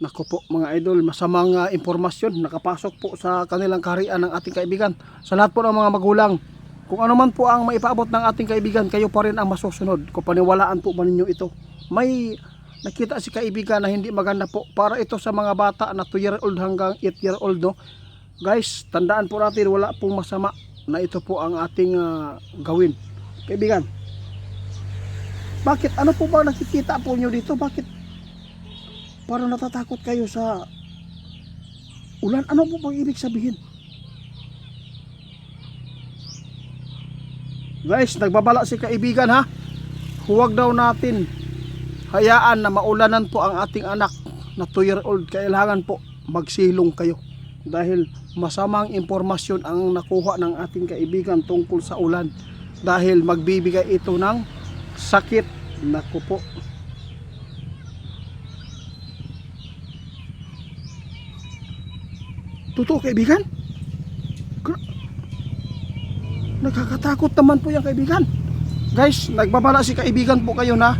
Naku po mga idol, masamang impormasyon nakapasok po sa kanilang kaharian ng ating kaibigan. Sa lahat po ng mga magulang, kung ano man po ang maipaabot ng ating kaibigan, kayo pa rin ang masusunod. Kung paniwalaan po ba ninyo ito? May nakita si kaibigan na hindi maganda po para ito sa mga bata na 2 year old hanggang 8 year old, no? Guys, tandaan po natin, wala pong masama na ito po ang ating gawin. Kaibigan, bakit? Ano po ba nakikita po nyo dito? Bakit parang natatakot kayo sa ulan? Ano po bang ibig sabihin? Guys, nagbabala si kaibigan ha. Huwag daw natin hayaan na maulanan po ang ating anak na 2 year old. Kailangan po magsilong kayo. Dahil masamang impormasyon ang nakuha ng ating kaibigan tungkol sa ulan. Dahil magbibigay ito ng sakit. Naku po. Totoo kaibigan? Nakakatakot naman po yung kaibigan. Guys, nagbabala si kaibigan po kayo na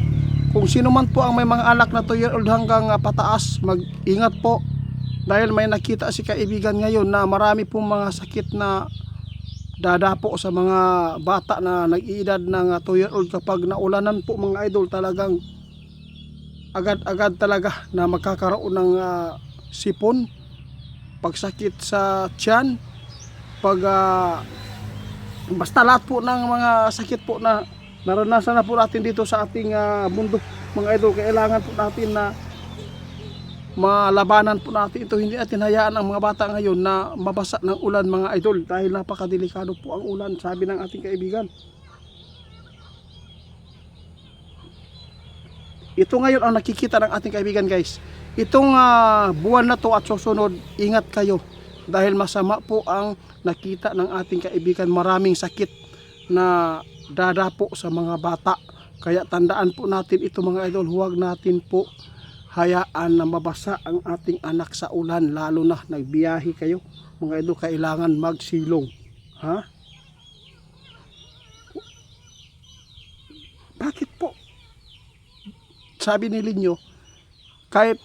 kung sino man po ang may mga anak na 2 year old hanggang pataas, mag-ingat po. Dahil may nakita si kaibigan ngayon na marami pong mga sakit na dadapo sa mga bata na nag-iedad ng 2 year old kapag naulanan po mga idol. Talagang agad-agad talaga na magkakaroon ng sipon, pagsakit sa tiyan, basta lahat po ng mga sakit po na naranasan na po natin dito sa ating mundo mga idol. Kailangan po natin na malabanan po natin ito. Hindi natin hayaan ang mga bata ngayon na mabasa ng ulan mga idol, dahil napakadelikado po ang ulan, sabi ng ating kaibigan. Ito ngayon ang nakikita ng ating kaibigan guys. Itong buwan na to at susunod, ingat kayo dahil masama po ang nakita ng ating kaibigan. Maraming sakit na dadapo sa mga bata. Kaya tandaan po natin ito mga idol. Huwag natin po hayaan na mabasa ang ating anak sa ulan, lalo na nagbiyahe kayo mga idol. Kailangan magsilong. Ha? Bakit po? Sabi ni Linyo, kahit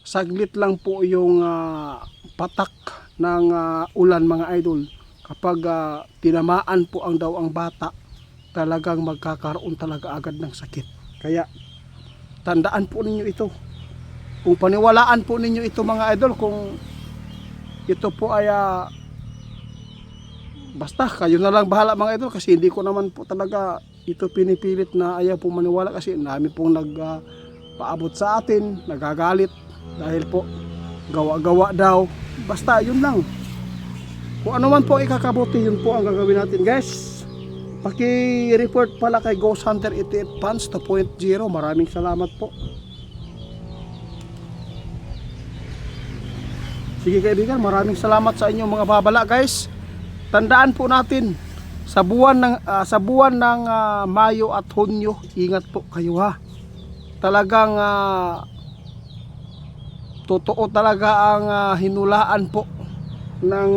saglit lang po yung patak ng ulan mga idol, kapag tinamaan po ang bata, talagang magkakaroon talaga agad ng sakit. Kaya tandaan po ninyo ito. Kung paniwalaan po ninyo ito mga idol, kung ito po ay basta kayo na lang bahala mga idol, kasi hindi ko naman po talaga ito pinipilit na ayaw po maniwala, kasi dami pong paabot sa atin, nagagalit dahil po gawa-gawa daw. Basta yun lang, kung ano man po ikakabuti, yun po ang gagawin natin guys. Paki-report pala kay Ghost Hunter 88 Fans 2.0. Maraming salamat po. Sige kaibigan, maraming salamat sa inyong mga babala guys. Tandaan po natin, sa buwan ng Mayo at Hunyo, ingat po kayo ha. Talagang totoo talaga ang hinulaan po ng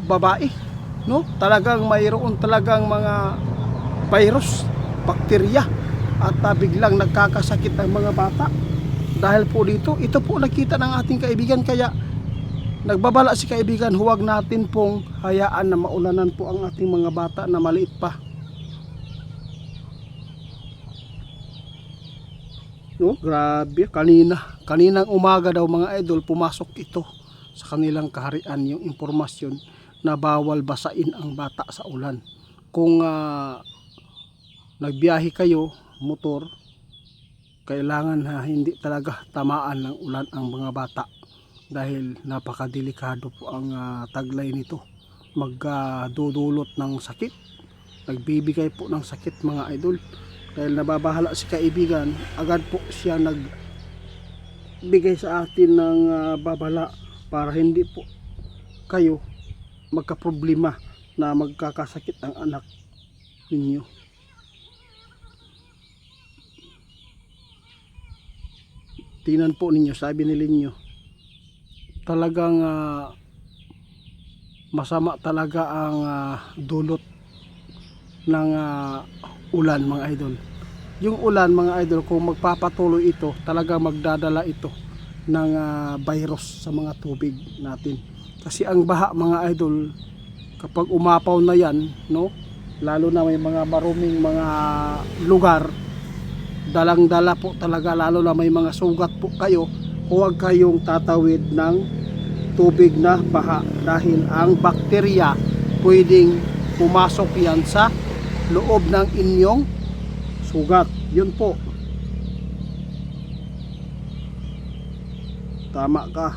babae, no? Talagang mayroon talagang mga virus, bakterya, at biglang nagkakasakit ang mga bata dahil po dito. Ito po nakita ng ating kaibigan. Kaya nagbabala si kaibigan, huwag natin pong hayaan na maulanan po ang ating mga bata na maliit pa. No, grabe, kaninang umaga daw mga idol, pumasok ito sa kanilang kaharian yung impormasyon na bawal basain ang bata sa ulan. Kung nagbiyahe kayo motor, kailangan hindi talaga tamaan ng ulan ang mga bata, dahil napakadelikado po ang taglay nito. Magdudulot ng sakit, nagbibigay po ng sakit mga idol. Dahil nababahala si kaibigan, agad po siya nagbigay sa atin ng babala para hindi po kayo magkaproblema na magkakasakit ang anak ninyo. Tingnan po ninyo, sabi ni Linyo, talagang masama talaga ang dulot ng ulan mga idol. Yung ulan mga idol, kung magpapatuloy ito, talaga magdadala ito ng virus sa mga tubig natin. Kasi ang baha mga idol, kapag umapaw na yan, no, lalo na may mga maruming mga lugar, dalang-dala po talaga, lalo na may mga sugat po kayo, huwag kayong tatawid ng tubig na baha dahil ang bakterya pwedeng pumasok yan sa loob ng inyong sugat. Yun po. Tama ka.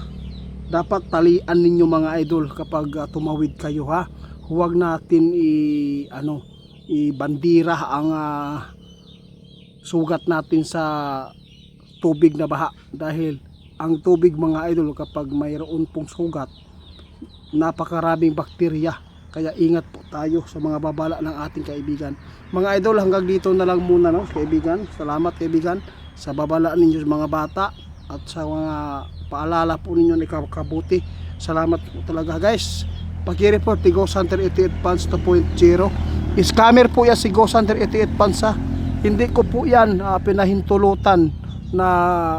Dapat talian ninyo mga idol kapag tumawid kayo ha. Huwag natin ibandira ang sugat natin sa tubig na baha dahil ang tubig mga idol kapag mayroon pong sugat, napakaraming bakterya. Kaya ingat po tayo sa mga babala ng ating kaibigan. Mga idol, hanggang dito na lang muna, no, kaibigan. Salamat kaibigan sa babala ninyo sa mga bata at sa mga paalala po ninyo ni Kabuti. Salamat po talaga guys. Pag-report ni Ghost Hunter 88 Fans 2.0. Scammer po yan si Ghost Hunter 88 Fans ha. Hindi ko po yan pinahintulutan na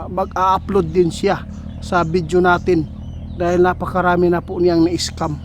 mag-a-upload din siya sa video natin dahil napakarami na po niyang na-scam.